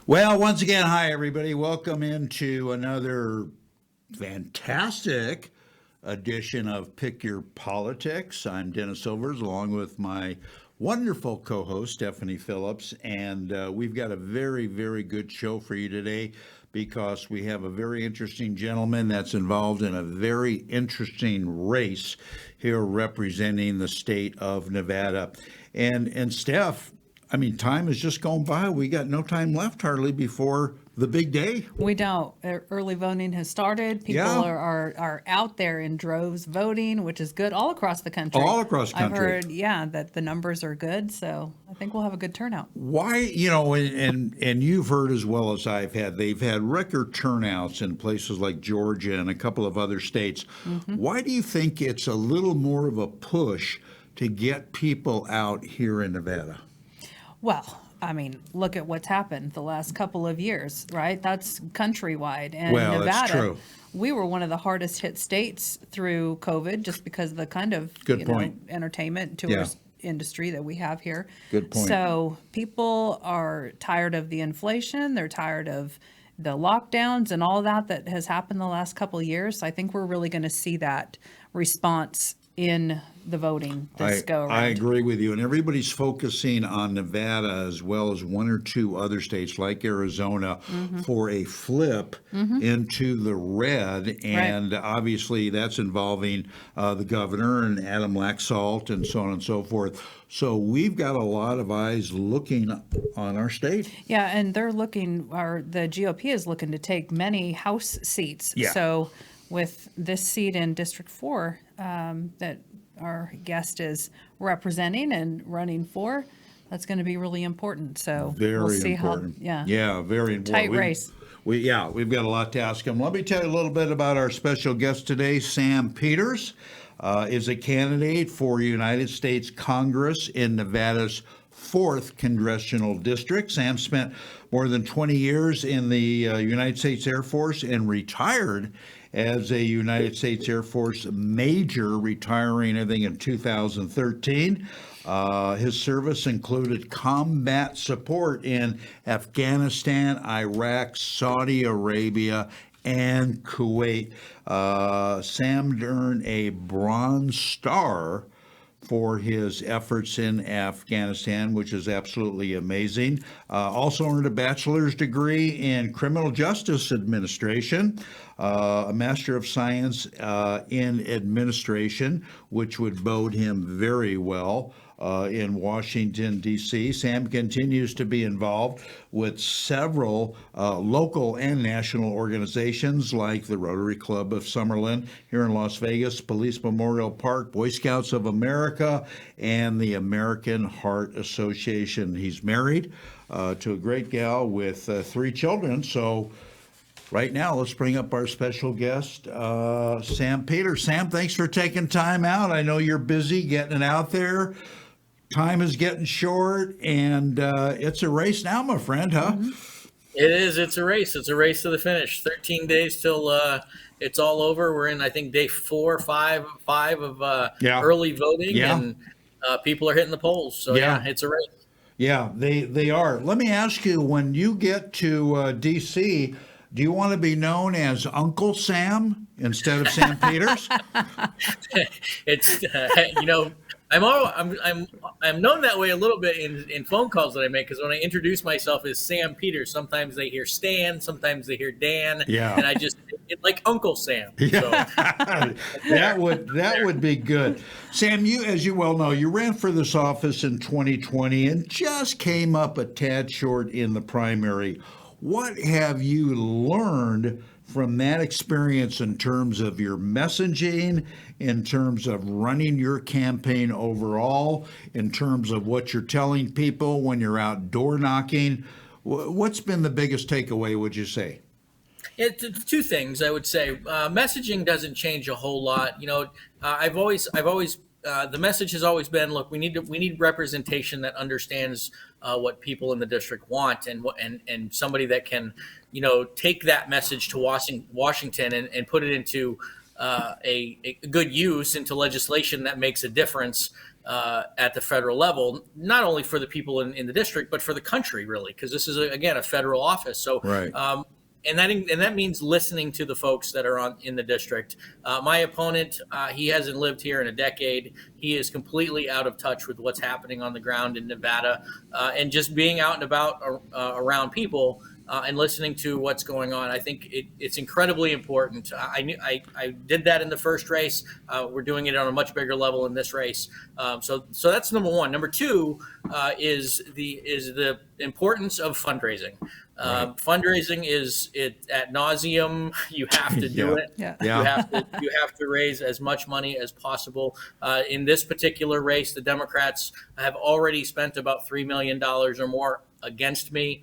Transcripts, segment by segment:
Well, once again, hi everybody. Welcome into another fantastic edition of Pick Your Politics. I'm Dennis Silvers, along with my wonderful co-host Stephanie Phillips, and we've got a very, very good show for you today because we have a very interesting gentleman that's involved in a very interesting race here representing the state of Nevada. And Steph, I mean, time has just gone by. We got no time left hardly before the big day. We don't. Early voting has started. People Yeah. are out there in droves voting, which is good all across the country. All across the country. I've heard, that the numbers are good, so I think we'll have a good turnout. Why, and you've heard as well as I've had, they've had record turnouts in places like Georgia and a couple of other states. Why do you think it's a little more of a push to get people out here in Nevada? Well, I mean, look at what's happened the last couple of years, right? That's countrywide. And Well, Nevada, that's true. we were one of the hardest hit states through COVID just because of the kind of Good point. entertainment and tourist industry that we have here. Good point. So people are tired of the inflation. They're tired of the lockdowns and all that has happened the last couple of years. I think we're really going to see that response in the voting this go around. I agree with you. And everybody's focusing on Nevada as well as one or two other states like Arizona for a flip into the red. And obviously that's involving the governor and Adam Laxalt and so on and so forth. So we've got a lot of eyes looking on our state. Yeah, and they're looking, or the GOP is looking to take many House seats. Yeah. So with this seat in District 4 that our guest is representing and running for, that's going to be really important. So Very we'll see important. how, Very important. tight race. We've got a lot to ask him. Let me tell you a little bit about our special guest today. Sam Peters is a candidate for United States Congress in Nevada's 4th Congressional District. Sam spent more than 20 years in the United States Air Force and retired as a United States Air Force major, retiring, I think, in 2013. His service included combat support in Afghanistan, Iraq, Saudi Arabia, and Kuwait. Sam earned a Bronze Star for his efforts in Afghanistan, which is absolutely amazing. Also earned a bachelor's degree in criminal justice administration, a Master of Science in administration, which would bode him very well in Washington, D.C. Sam continues to be involved with several local and national organizations like the Rotary Club of Summerlin here in Las Vegas, Police Memorial Park, Boy Scouts of America, and the American Heart Association. He's married to a great gal with 3 children. So right now, let's bring up our special guest, Sam Peters. Sam, thanks for taking time out. I know you're busy getting it out there. Time is getting short, and it's a race now, my friend, huh? It is. It's a race. It's a race to the finish. 13 days till it's all over. We're in, I think, day 4 or 5 of early voting, and people are hitting the polls. So, it's a race. Yeah, they are. Let me ask you, when you get to D.C., do you want to be known as Uncle Sam instead of Sam Peters? It's I'm known that way a little bit in phone calls that I make, because when I introduce myself as Sam Peters, sometimes they hear Stan, sometimes they hear Dan, and I just like Uncle Sam. Yeah. So. that would be good. Sam, you, as you well know, you ran for this office in 2020 and just came up a tad short in the primary. What have you learned from that experience in terms of your messaging, in terms of running your campaign overall, in terms of what you're telling people when you're out door knocking? What's been the biggest takeaway, would you say? It's 2 things, I would say. Messaging doesn't change a whole lot. I've always the message has always been, look, we need representation that understands what people in the district want, and somebody that can, take that message to Washington and put it into a good use, into legislation that makes a difference at the federal level, not only for the people in the district, but for the country, really, because this is, again, a federal office. So, Right. And that means listening to the folks that are in the district. My opponent, he hasn't lived here in a decade. He is completely out of touch with what's happening on the ground in Nevada, and just being out and about around people and listening to what's going on. I think it's incredibly important. I did that in the first race. We're doing it on a much bigger level in this race. So that's number one. Number two is the importance of fundraising. Right. Fundraising is ad nauseum. You have to do it. Yeah. Yeah. You have to raise as much money as possible. In this particular race, the Democrats have already spent about $3 million or more against me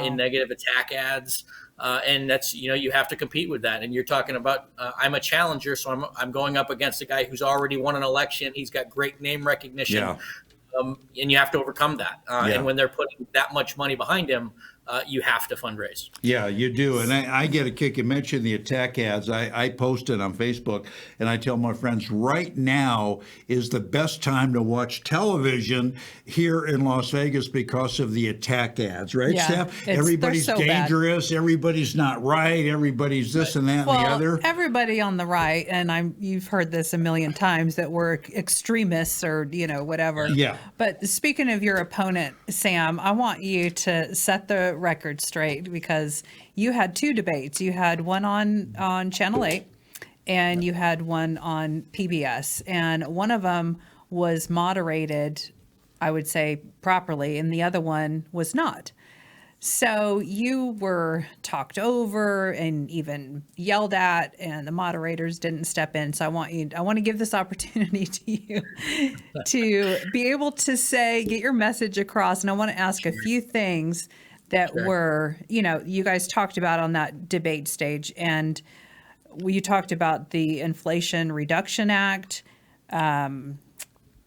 in negative attack ads. And that's, you have to compete with that. And you're talking about, I'm a challenger, so I'm going up against a guy who's already won an election. He's got great name recognition. Yeah. And you have to overcome that. Yeah. And when they're putting that much money behind him, you have to fundraise. Yeah, you do. And I get a kick. You mentioned the attack ads. I post it on Facebook, and I tell my friends, right now is the best time to watch television here in Las Vegas because of the attack ads, right, Yeah, Steph? they're Everybody's so bad. dangerous. Everybody's not right. Everybody's this and that and the other. Everybody on the right, and you've heard this a million times, that we're extremists or whatever. Yeah. But speaking of your opponent, Sam, I want you to set the record straight, because you had two debates. You had one on Channel 8, and you had one on PBS, and one of them was moderated, I would say, properly, and the other one was not. So you were talked over and even yelled at, and the moderators didn't step in. So I want to give this opportunity to you to be able to get your message across. And I want to ask a few things that were, you guys talked about on that debate stage. And you talked about the Inflation Reduction Act, the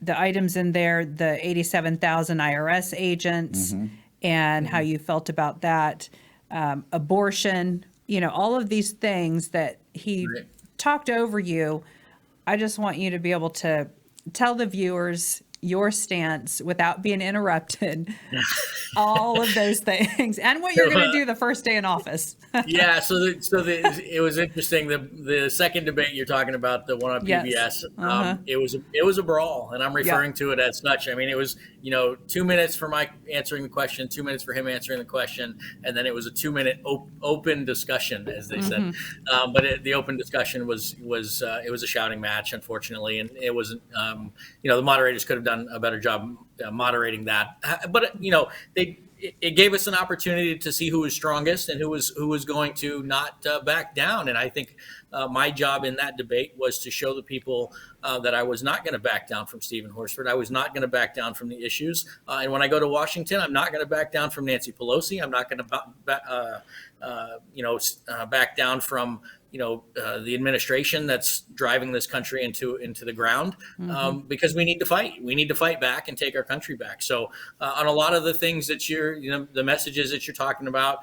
items in there, the 87,000 IRS agents, and how you felt about that, abortion, all of these things that he talked over you. I just want you to be able to tell the viewers your stance without being interrupted, all of those things, and what you're going to do the first day in office. Yeah, it was interesting. The second debate you're talking about, the one on PBS, Yes. it was a brawl, and I'm referring to it as such. I mean, it was 2 minutes for Mike answering the question, 2 minutes for him answering the question, and then it was a 2-minute open discussion, as they said. But the open discussion was it was a shouting match, unfortunately, and it wasn't. The moderators could have done a better job moderating that, but it gave us an opportunity to see who was strongest and who was going to not back down. And I think my job in that debate was to show the people that I was not going to back down from Stephen Horsford. I was not going to back down from the issues. And when I go to Washington, I'm not going to back down from Nancy Pelosi. I'm not going to back down from the administration that's driving this country into the ground, because we need to fight. We need to fight back and take our country back. So on a lot of the things that the messages that you're talking about,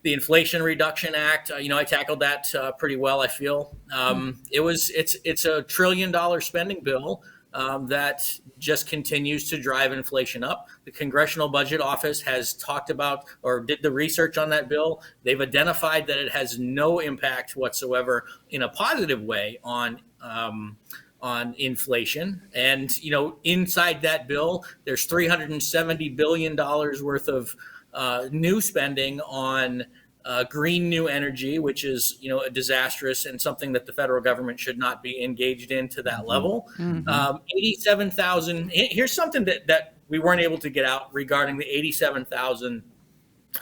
the Inflation Reduction Act, I tackled that pretty well, I feel. It's a $1 trillion spending bill that just continues to drive inflation up. The Congressional Budget Office has talked about or did the research on that bill. They've identified that it has no impact whatsoever in a positive way on inflation. And, inside that bill, there's $370 billion worth of new spending on green new energy, which is, a disastrous and something that the federal government should not be engaged in to that level. 87,000. Here's something that we weren't able to get out regarding the 87,000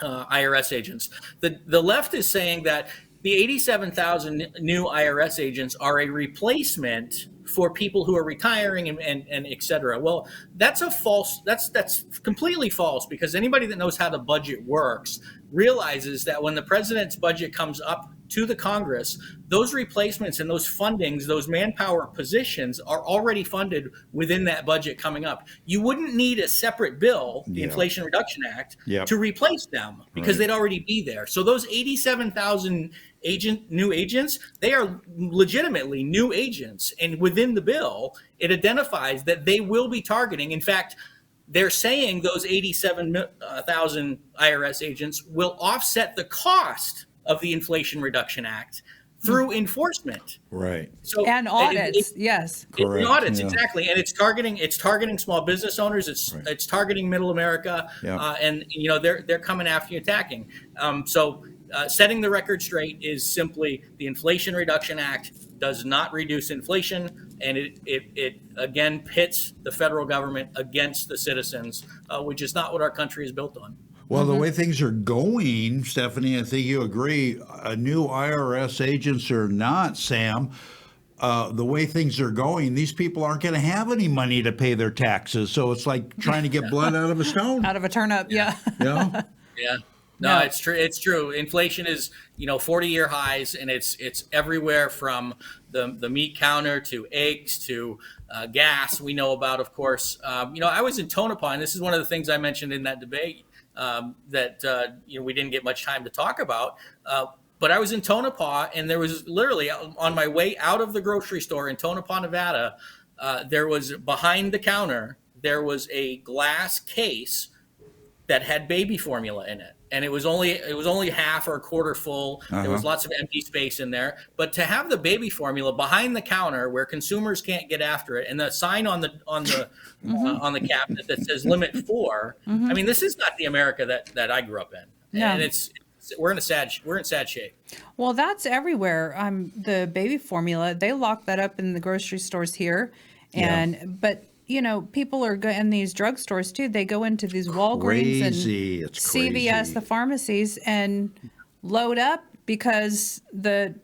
IRS agents. The left is saying that the 87,000 new IRS agents are a replacement for people who are retiring and et cetera. Well, that's completely false, because anybody that knows how the budget works realizes that when the president's budget comes up to the Congress, those replacements and those fundings, those manpower positions are already funded within that budget coming up. You wouldn't need a separate bill, the Inflation Reduction Act, to replace them, because they'd already be there. So those 87,000 new agents, they are legitimately new agents. And within the bill, it identifies that they will be targeting. In fact, they're saying those 87,000 IRS agents will offset the cost of the Inflation Reduction Act through enforcement. Right. So And audits, yes. Correct, it's audits, yeah. exactly, and it's targeting small business owners. It's targeting Middle America, Yeah. and they're coming after you, attacking. Setting the record straight is simply the Inflation Reduction Act does not reduce inflation, and it again pits the federal government against the citizens, which is not what our country is built on. Well, the way things are going, Stephanie, I think you agree, new IRS agents or not, Sam, the way things are going, these people aren't going to have any money to pay their taxes. So it's like trying to get blood out of a stone. Out of a turnip, yeah. Yeah. Yeah. No, No. it's true. It's true. Inflation is, 40-year highs, and it's everywhere from the meat counter to eggs to gas. We know about, of course. I was in Tonopah, and this is one of the things I mentioned in that debate that we didn't get much time to talk about. But I was in Tonopah, and there was literally on my way out of the grocery store in Tonopah, Nevada, there was behind the counter, there was a glass case that had baby formula in it. And it was only half or a quarter full. There was lots of empty space in there. But to have the baby formula behind the counter where consumers can't get after it, and the sign on the cabinet that says limit 4, I mean, this is not the America that I grew up in. No. And we're in sad shape. Well, that's everywhere. The baby formula, they lock that up in the grocery stores here. But people are in these drugstores too. They go into these Walgreens Crazy. and It's CVS, crazy. the pharmacies, and load up because the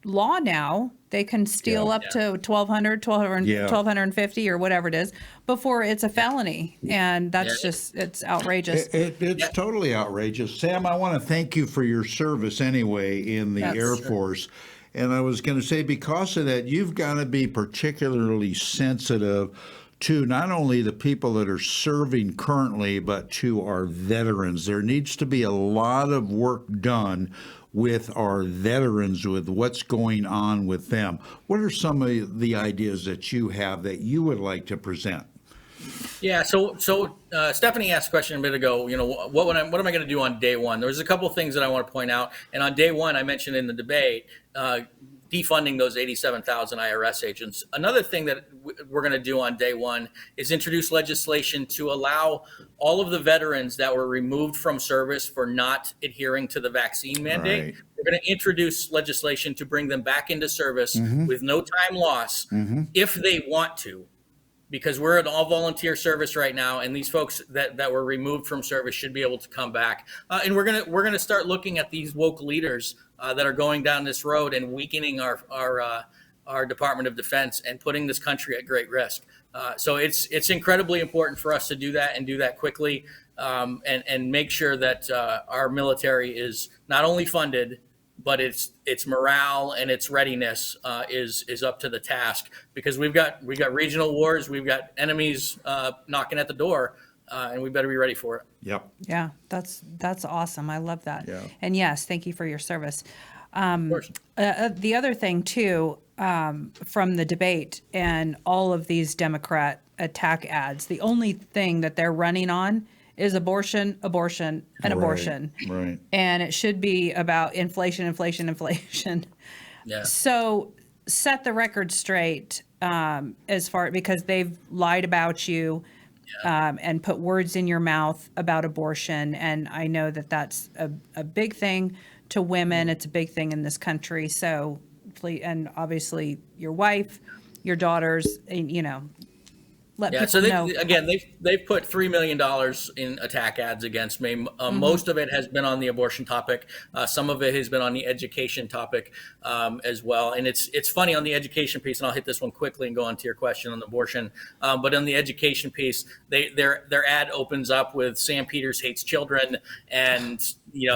law now, they can steal up to 1,200, 1,250 or whatever it is before it's a felony. And that's it's outrageous. It's totally outrageous. Sam, I want to thank you for your service anyway in the Yes. Air Force. And I was going to say, because of that, you've got to be particularly sensitive to not only the people that are serving currently, but to our veterans. There needs to be a lot of work done with our veterans, with what's going on with them. What are some of the ideas that you have that you would like to present? Yeah. So Stephanie asked a question a bit ago. What am I going to do on day one? There's a couple of things that I want to point out. And on day one, I mentioned in the debate, defunding those 87,000 IRS agents. Another thing that we're going to do on day one is introduce legislation to allow all of the veterans that were removed from service for not adhering to the vaccine mandate. Right. We're going to introduce legislation to bring them back into service with no time loss if they want to. Because we're an all-volunteer service right now, and these folks that were removed from service should be able to come back. And we're gonna start looking at these woke leaders that are going down this road and weakening our Department of Defense and putting this country at great risk. So it's incredibly important for us to do that and do that quickly, and make sure that our military is not only funded, but its morale and its readiness is up to the task, because we've got regional wars, we've got enemies knocking at the door, and we better be ready for it. Yep. Yeah, that's awesome. I love that. Yeah. And yes, thank you for your service. Of course. The other thing too, from the debate and all of these Democrat attack ads, the only thing that they're running on is abortion, abortion, and abortion. Right. And it should be about inflation, inflation, inflation. Yeah. So set the record straight because they've lied about you and put words in your mouth about abortion. And I know that that's a big thing to women. It's a big thing in this country. So please, and obviously your wife, your daughters, let Yeah, people so know. they've put $3 million in attack ads against me. Most of it has been on the abortion topic. Some of it has been on the education topic as well. And it's funny on the education piece, and I'll hit this one quickly and go on to your question on abortion. But on the education piece, their ad opens up with Sam Peters hates children, and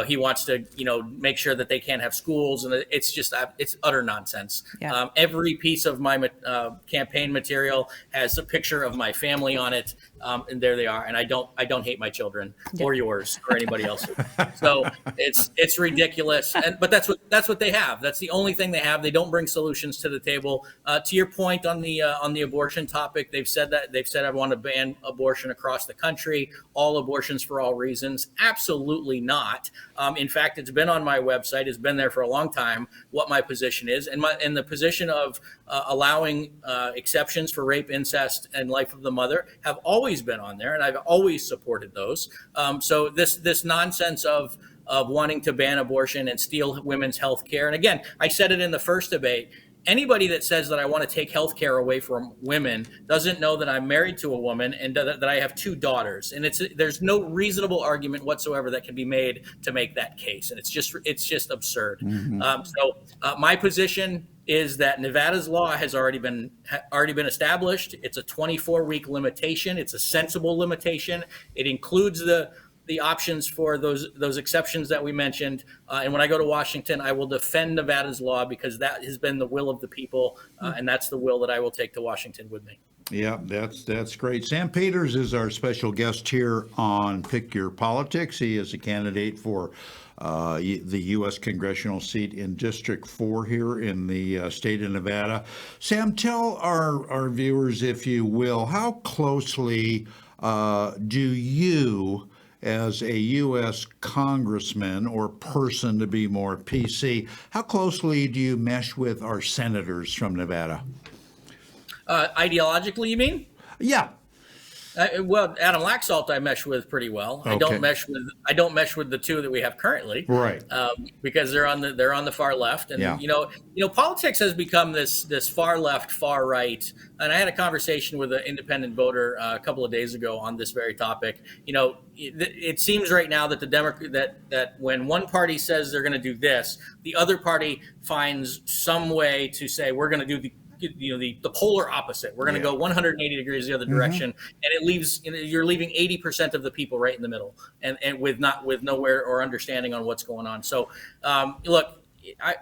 he wants to make sure that they can't have schools, and it's utter nonsense. Yeah. Every piece of my campaign material has a picture of my family on it, and there they are. And I don't hate my children or yours or anybody else. So it's ridiculous. But that's what they have. That's the only thing they have. They don't bring solutions to the table. To your point on the abortion topic, they've said I want to ban abortion across the country, all abortions for all reasons. Absolutely not. In fact, it's been on my website. It's been there for a long time. What my position is, and the position of allowing exceptions for rape, incest, and life of the mother have always been on there, and I've always supported those. So this nonsense of wanting to ban abortion and steal women's health care, and again, I said it in the first debate. Anybody that says that I want to take health care away from women doesn't know that I'm married to a woman and that I have 2 daughters. And there's no reasonable argument whatsoever that can be made to make that case. And it's just absurd. My position is that Nevada's law has already been established. It's a 24-week limitation. It's a sensible limitation. It includes the options for those exceptions that we mentioned. And when I go to Washington, I will defend Nevada's law because that has been the will of the people, and that's the will that I will take to Washington with me. Yeah, that's great. Sam Peters is our special guest here on Pick Your Politics. He is a candidate for the U.S. congressional seat in District 4 here in the state of Nevada. Sam, tell our viewers, if you will, how closely do you, as a U.S. congressman or person, to be more PC, how closely do you mesh with our senators from Nevada? Ideologically, you mean? Yeah. Well, Adam Laxalt I mesh with pretty well. Okay. I don't mesh with the 2 that we have currently, Right? Because they're on the far left, and Yeah. politics has become this far left, far right. And I had a conversation with an independent voter a couple of days ago on this very topic. It seems right now that that when one party says they're going to do this, the other party finds some way to say we're going to do the polar opposite. We're going to go 180 degrees the other direction, and it leaves you're leaving 80% of the people right in the middle, and with nowhere or understanding on what's going on. So, look,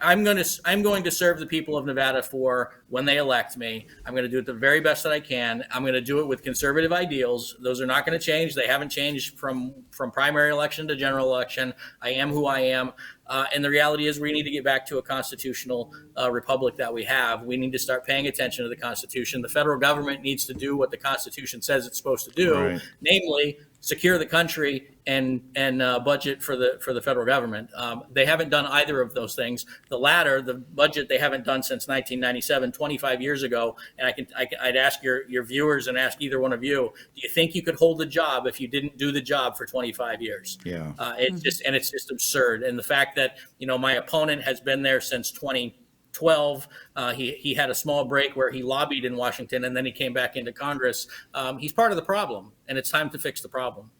I'm going to serve the people of Nevada for when they elect me. I'm going to do it the very best that I can. I'm going to do it with conservative ideals. Those are not going to change. They haven't changed from primary election to general election. I am who I am. And the reality is we need to get back to a constitutional republic that we have. We need to start paying attention to the Constitution. The federal government needs to do what the Constitution says it's supposed to do, Right. Namely secure the country and budget for the federal government. They haven't done either of those things. The latter, the budget, they haven't done since 1997, 25 years ago. And I'd ask your viewers and ask either one of you, do you think you could hold the job if you didn't do the job for 25 years? Yeah. It's just absurd. And the fact that, my opponent has been there since 2012. He had a small break where he lobbied in Washington and then he came back into Congress. He's part of the problem, and it's time to fix the problem.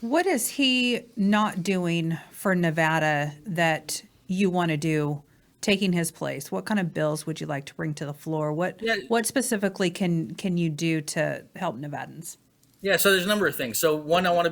What is he not doing for Nevada that you want to do, taking his place? What kind of bills would you like to bring to the floor? What specifically can you do to help Nevadans? Yeah, so there's a number of things. So one, I want to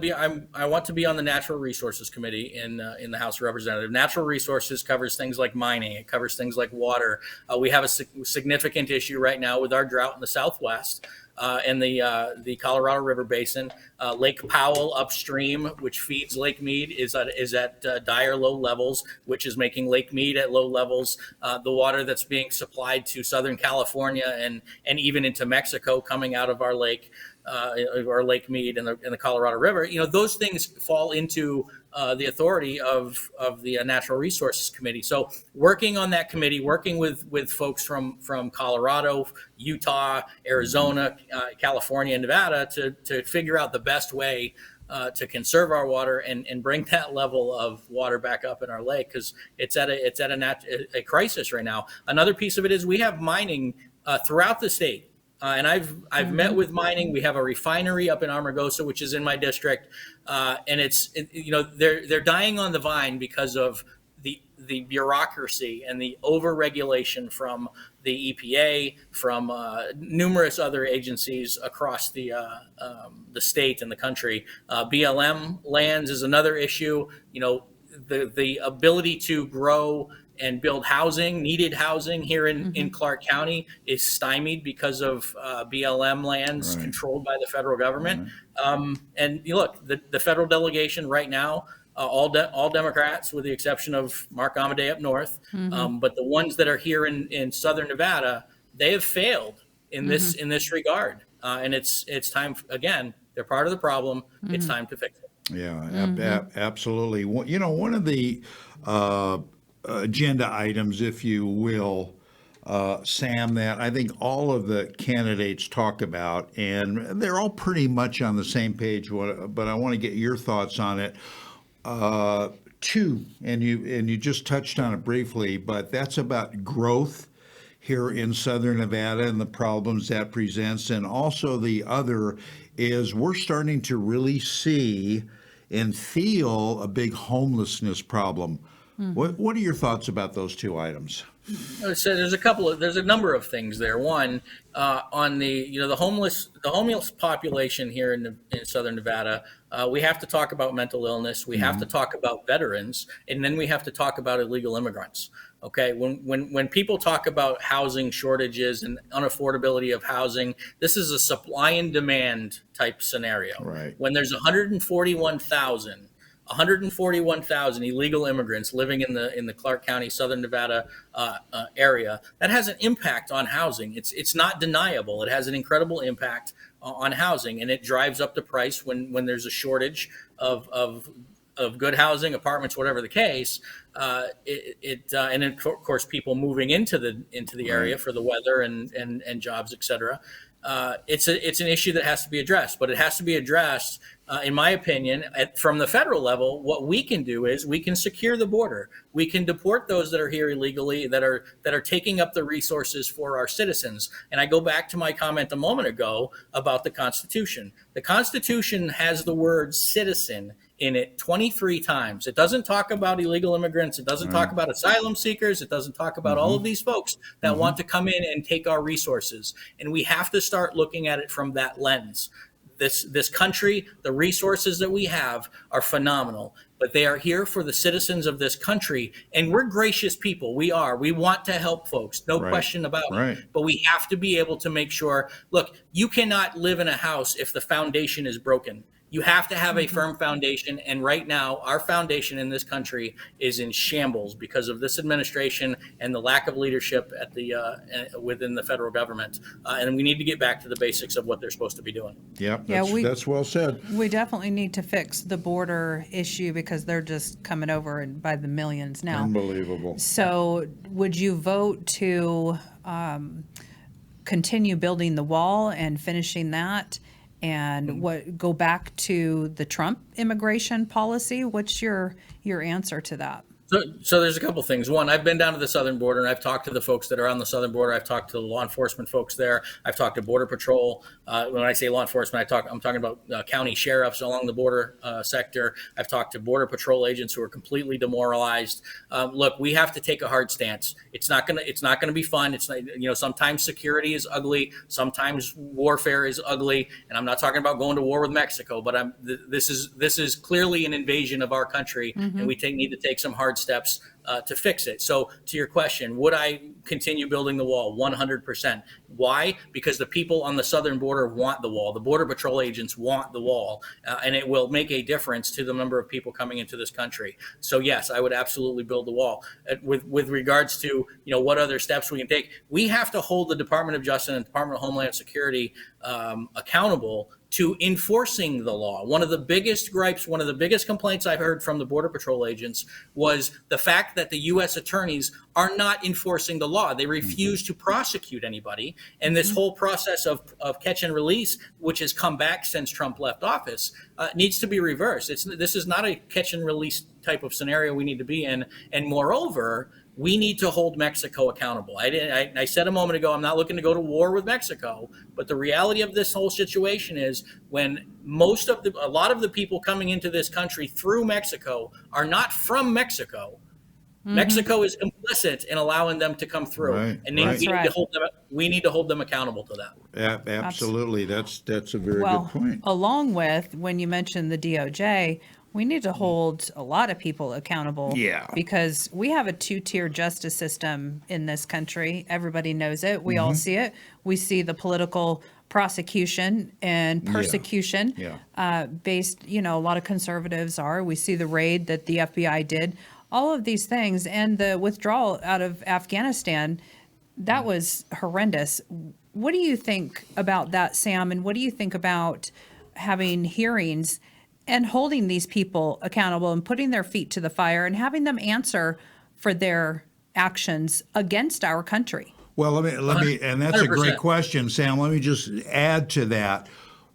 be on the Natural Resources Committee in the House of Representatives. Natural resources covers things like mining. It covers things like water. We have a significant issue right now with our drought in the Southwest. And the Colorado River Basin, Lake Powell upstream, which feeds Lake Mead, is at dire low levels, which is making Lake Mead at low levels. The water that's being supplied to Southern California and even into Mexico coming out of our lake, or Lake Mead and the Colorado River, those things fall into the authority of the Natural Resources Committee. So working on that committee, working with folks from Colorado, Utah, Arizona, California, and Nevada to figure out the best way to conserve our water and bring that level of water back up in our lake, because it's at a crisis right now. Another piece of it is we have mining throughout the state. And I've met with mining. We have a refinery up in Amargosa, which is in my district, and they're dying on the vine because of the bureaucracy and the over-regulation from the EPA, from numerous other agencies across the state and the country. BLM lands is another issue. The ability to grow and build housing, needed housing here in Clark County, is stymied because of BLM lands Right. controlled by the federal government. And you look, the federal delegation right now, all Democrats with the exception of Mark Amadei up north, but the ones that are here in Southern Nevada, they have failed in this regard. And it's time again. They're part of the problem. It's time to fix it. Yeah, absolutely. One of the agenda items, if you will, Sam, that I think all of the candidates talk about, and they're all pretty much on the same page, but I want to get your thoughts on it. Two, and you just touched on it briefly, but that's about growth here in Southern Nevada and the problems that presents. And also the other is we're starting to really see and feel a big homelessness problem. What are your thoughts about those two items? So there's a number of things there. One, on the homeless population here in Southern Nevada, we have to talk about mental illness. We have to talk about veterans, and then we have to talk about illegal immigrants. Okay, when people talk about housing shortages and unaffordability of housing, this is a supply and demand type scenario. Right. When there's 141,000 illegal immigrants living in the Clark County, Southern Nevada area, that has an impact on housing. It's not deniable. It has an incredible impact on housing, and it drives up the price when there's a shortage of good housing, apartments, whatever the case. And of course, people moving into the area for the weather and jobs, et cetera. It's an issue that has to be addressed, but it has to be addressed, in my opinion, from the federal level. What we can do is we can secure the border. We can deport those that are here illegally, that are taking up the resources for our citizens. And I go back to my comment a moment ago about the Constitution. The Constitution has the word citizen in it 23 times. It doesn't talk about illegal immigrants. It doesn't talk about asylum seekers. It doesn't talk about all of these folks that want to come in and take our resources. And we have to start looking at it from that lens. This country, the resources that we have are phenomenal, but they are here for the citizens of this country. And we're gracious people. We want to help folks. No question about it. But we have to be able to make sure, look, you cannot live in a house if the foundation is broken. You have to have a firm foundation. And right now, our foundation in this country is in shambles because of this administration and the lack of leadership at within the federal government. And we need to get back to the basics of what they're supposed to be doing. Yep, that's well said. We definitely need to fix the border issue because they're just coming over by the millions now. Unbelievable. So would you vote to continue building the wall and finishing that? And go back to the Trump immigration policy? What's your answer to that? So there's a couple things. One, I've been down to the southern border and I've talked to the folks that are on the southern border. I've talked to the law enforcement folks there. I've talked to Border Patrol. When I say law enforcement, I'm talking about county sheriffs along the border sector. I've talked to Border Patrol agents who are completely demoralized. Look, we have to take a hard stance. It's not gonna be fun. It's not, sometimes security is ugly. Sometimes warfare is ugly. And I'm not talking about going to war with Mexico, but this is clearly an invasion of our country, and we need to take some hard steps to fix it. So to your question, would I continue building the wall? 100%. Why? Because the people on the southern border want the wall. The Border Patrol agents want the wall, and it will make a difference to the number of people coming into this country. So yes, I would absolutely build the wall. With regards to what other steps we can take, we have to hold the Department of Justice and Department of Homeland Security accountable to enforcing the law. One of the biggest gripes, one of the biggest complaints I've heard from the Border Patrol agents was the fact that the U.S. attorneys are not enforcing the law. They refuse to prosecute anybody. And this whole process of catch and release, which has come back since Trump left office, needs to be reversed. This is not a catch and release type of scenario we need to be in. And moreover, we need to hold Mexico accountable. I said a moment ago, I'm not looking to go to war with Mexico, but the reality of this whole situation is when a lot of the people coming into this country through Mexico are not from Mexico. Mexico is complicit in allowing them to come through, and we need to hold them accountable to that. Absolutely, that's a very good point. Along with when you mentioned the DOJ, We need to hold a lot of people accountable. Yeah. Because we have a two-tier justice system in this country. Everybody knows it. We all see it. We see the political prosecution and persecution Yeah. based, a lot of conservatives are. We see the raid that the FBI did. All of these things and the withdrawal out of Afghanistan, that was horrendous. What do you think about that, Sam? And what do you think about having hearings and holding these people accountable and putting their feet to the fire and having them answer for their actions against our country? Well, let me, and that's a great 100%. question, Sam. Let me just add to that.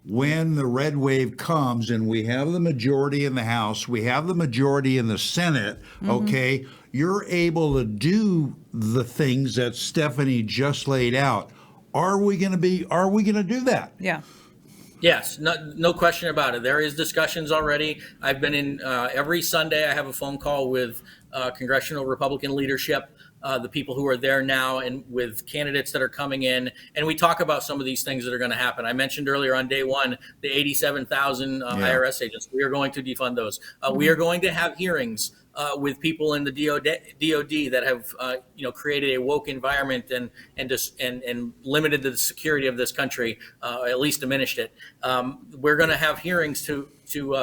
When the red wave comes and we have the majority in the House, we have the majority in the Senate, okay, you're able to do the things that Stephanie just laid out. Are we going to do that? Yeah. Yes, no question about it. There is discussions already. I've been in every Sunday. I have a phone call with congressional Republican leadership, the people who are there now, and with candidates that are coming in, and we talk about some of these things that are going to happen. I mentioned earlier on day one the 87,000 IRS agents. We are going to defund those. We are going to have hearings with people in the DOD that have created a woke environment and limited the security of this country, at least diminished it. We're going to have hearings to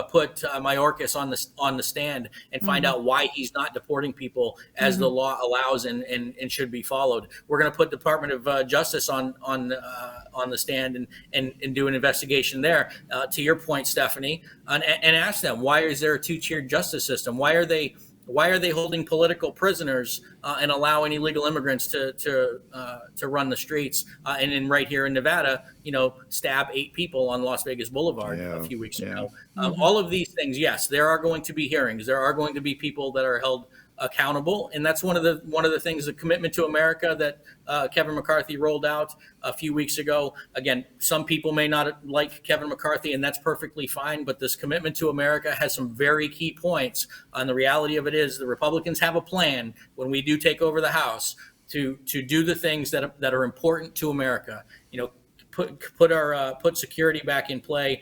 put Mayorkas on the stand and find out why he's not deporting people as the law allows and should be followed. We're going to put Department of Justice on the stand and do an investigation there. To your point, Stephanie, and ask them, why is there a two-tiered justice system? Why are they holding political prisoners and allowing illegal immigrants to run the streets? And then right here in Nevada, stab 8 people on Las Vegas Boulevard a few weeks ago. All of these things, yes, there are going to be hearings. There are going to be people that are held accountable, and that's one of the things, the commitment to America that Kevin McCarthy rolled out a few weeks ago. Again, some people may not like Kevin McCarthy, and that's perfectly fine, but this commitment to America has some very key points. And the reality of it is the Republicans have a plan when we do take over the House to do the things that are important to America. Put security back in play,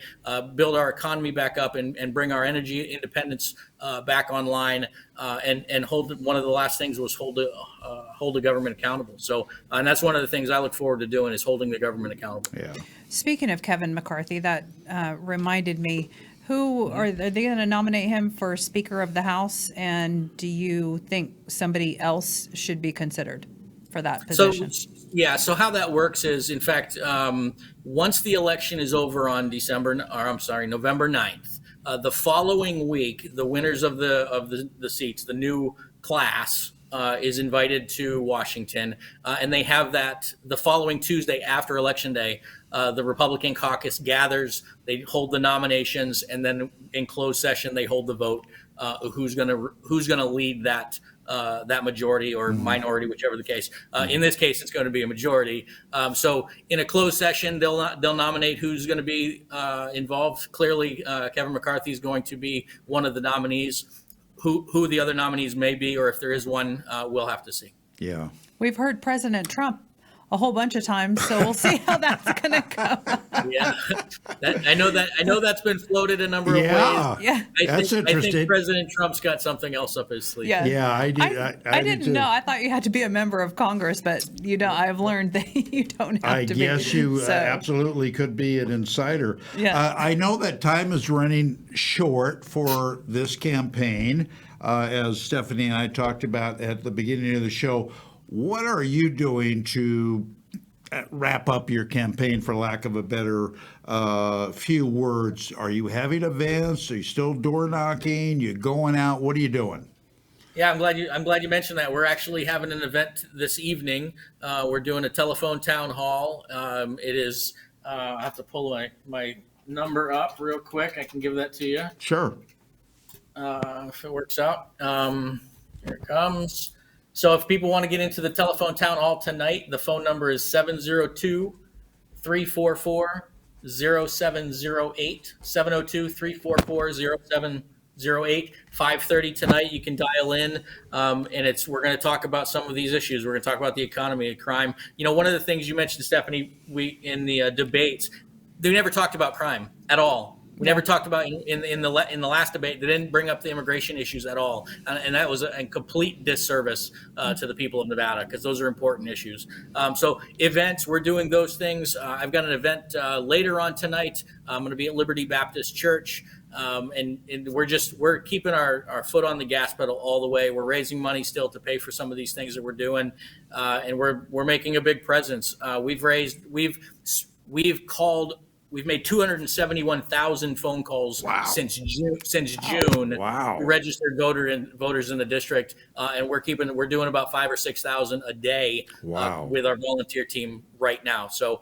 build our economy back up, and bring our energy independence back online. And hold, one of the last things was hold the government accountable. So, and that's one of the things I look forward to doing, is holding the government accountable. Yeah. Speaking of Kevin McCarthy, that reminded me, who are they going to nominate him for Speaker of the House? And do you think somebody else should be considered for that position? So how that works is, in fact, once the election is over on November 9th, the following week, the winners of the seats, the new class, is invited to Washington, and they have that the following Tuesday after Election Day. The Republican caucus gathers, they hold the nominations, and then in closed session they hold the vote. Who's gonna lead that majority or minority, whichever the case. In this case, it's going to be a majority. So in a closed session, they'll nominate who's going to be involved. Clearly, Kevin McCarthy is going to be one of the nominees. Who the other nominees may be, or if there is one, we'll have to see. Yeah. We've heard President Trump a whole bunch of times, so we'll see how that's going to go. Yeah, I know that's been floated a number of ways. Yeah. I That's interesting. think President Trump's got something else up his sleeve. Yeah. Yeah, I did. I did didn't too. know. I thought you had to be a member of Congress, but I've learned that you don't have I to be. guess you So, absolutely could be an insider. Yeah. I know that time is running short for this campaign, as Stephanie and I talked about at the beginning of the show. What are you doing to wrap up your campaign, for lack of a better few words? Are you having events? Are you still door knocking? You going out? What are you doing? Yeah, I'm glad you mentioned that. We're actually having an event this evening. We're doing a telephone town hall. It is. I have to pull my number up real quick. I can give that to you Sure. if it works out. Here it comes. So if people want to get into the telephone town hall tonight, the phone number is 702-344-0708, 702-344-0708, 5:30 tonight. You can dial in, and we're going to talk about some of these issues. We're going to talk about the economy and crime. One of the things you mentioned, Stephanie, in the debates, they never talked about crime at all. We never talked about in the last debate. They didn't bring up the immigration issues at all, and that was a complete disservice to the people of Nevada, because those are important issues. So events, we're doing those things. I've got an event later on tonight. I'm going to be at Liberty Baptist Church. And we're keeping our foot on the gas pedal all the way. We're raising money still to pay for some of these things that we're doing, and we're making a big presence. We've made 271,000 phone calls since June. Wow. Registered voters in the district, and we're doing about 5,000 or 6,000 a day with our volunteer team right now. So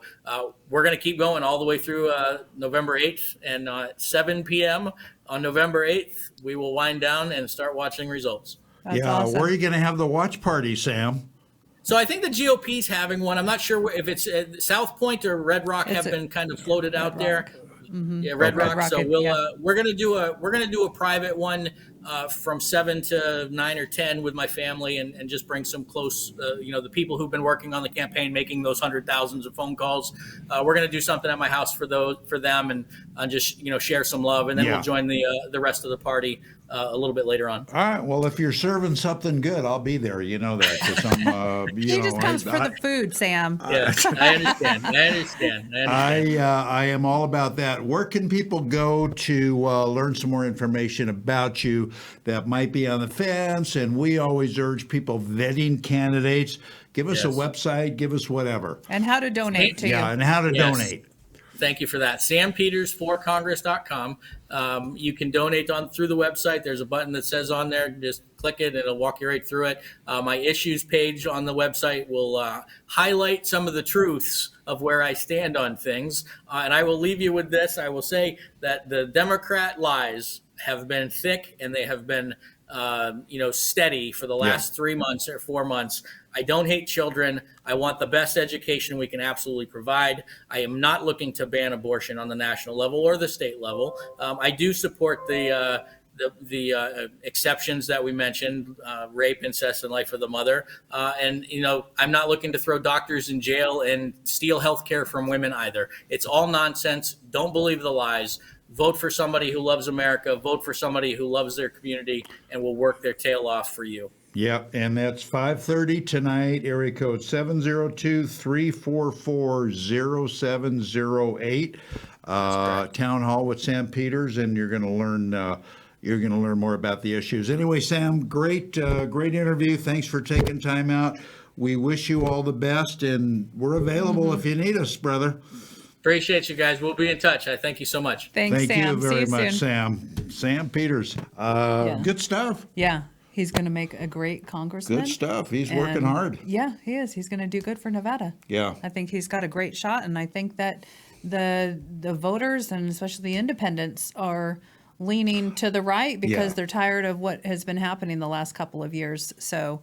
we're going to keep going all the way through November 8th, and at 7 p.m. on November 8th, we will wind down and start watching results. That's awesome. Where are you going to have the watch party, Sam? So I think the GOP's having one. I'm not sure if it's South Point or Red Rock have been kind of floated out there. Mm-hmm. Yeah, Red Rock. So yeah. we're gonna do a private one from 7 to 9 or 10 with my family, and just bring some close, the people who've been working on the campaign, making those thousands of phone calls. We're gonna do something at my house for them, and just share some love, and then we'll join the rest of the party a little bit later on. All right. Well, if you're serving something good, I'll be there. You know that. 'Cause I'm, He just comes for the food, Sam. Yeah, I understand. I am all about that. Where can people go to learn some more information about you that might be on the fence? And we always urge people vetting candidates. Give us a website. Give us whatever. And how to donate to you. Yeah, and how to donate. Thank you for that. SamPetersForCongress.com. You can donate through the website. There's a button that says on there, just click it, and it'll walk you right through it. My issues page on the website will highlight some of the truths of where I stand on things. And I will leave you with this. I will say that the Democrat lies have been thick, and they have been steady for the last 3 months or 4 months. I don't hate children. I want the best education we can absolutely provide. I am not looking to ban abortion on the national level or the state level. I do support the exceptions that we mentioned, rape, incest, and life of the mother. And I'm not looking to throw doctors in jail and steal health care from women either. It's all nonsense. Don't believe the lies. Vote for somebody who loves America. Vote for somebody who loves their community and will work their tail off for you. Yep, and that's 5:30 tonight, area code 702-344-0708. Town Hall with Sam Peters, and you're going to learn more about the issues. Anyway, Sam, great interview. Thanks for taking time out. We wish you all the best, and we're available if you need us, brother. Appreciate you guys. We'll be in touch. I thank you so much. Thanks, Thank Sam. you very See you much, soon. Sam. Sam Peters. Good stuff. Yeah, he's going to make a great congressman. Good stuff. He's working And, hard. Yeah, he is. He's going to do good for Nevada. Yeah. I think he's got a great shot, and I think that the voters, and especially the independents, are leaning to the right because they're tired of what has been happening the last couple of years. So,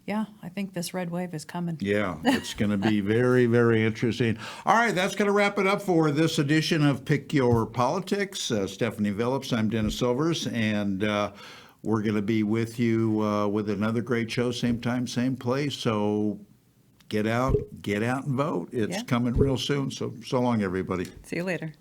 yeah, I think this red wave is coming. Yeah, it's going to be very, very interesting. All right, that's going to wrap it up for this edition of Pick Your Politics. Stephanie Phillips, I'm Dennis Silvers, and we're going to be with you with another great show, same time, same place. So get out and vote. It's coming real soon. So long, everybody. See you later.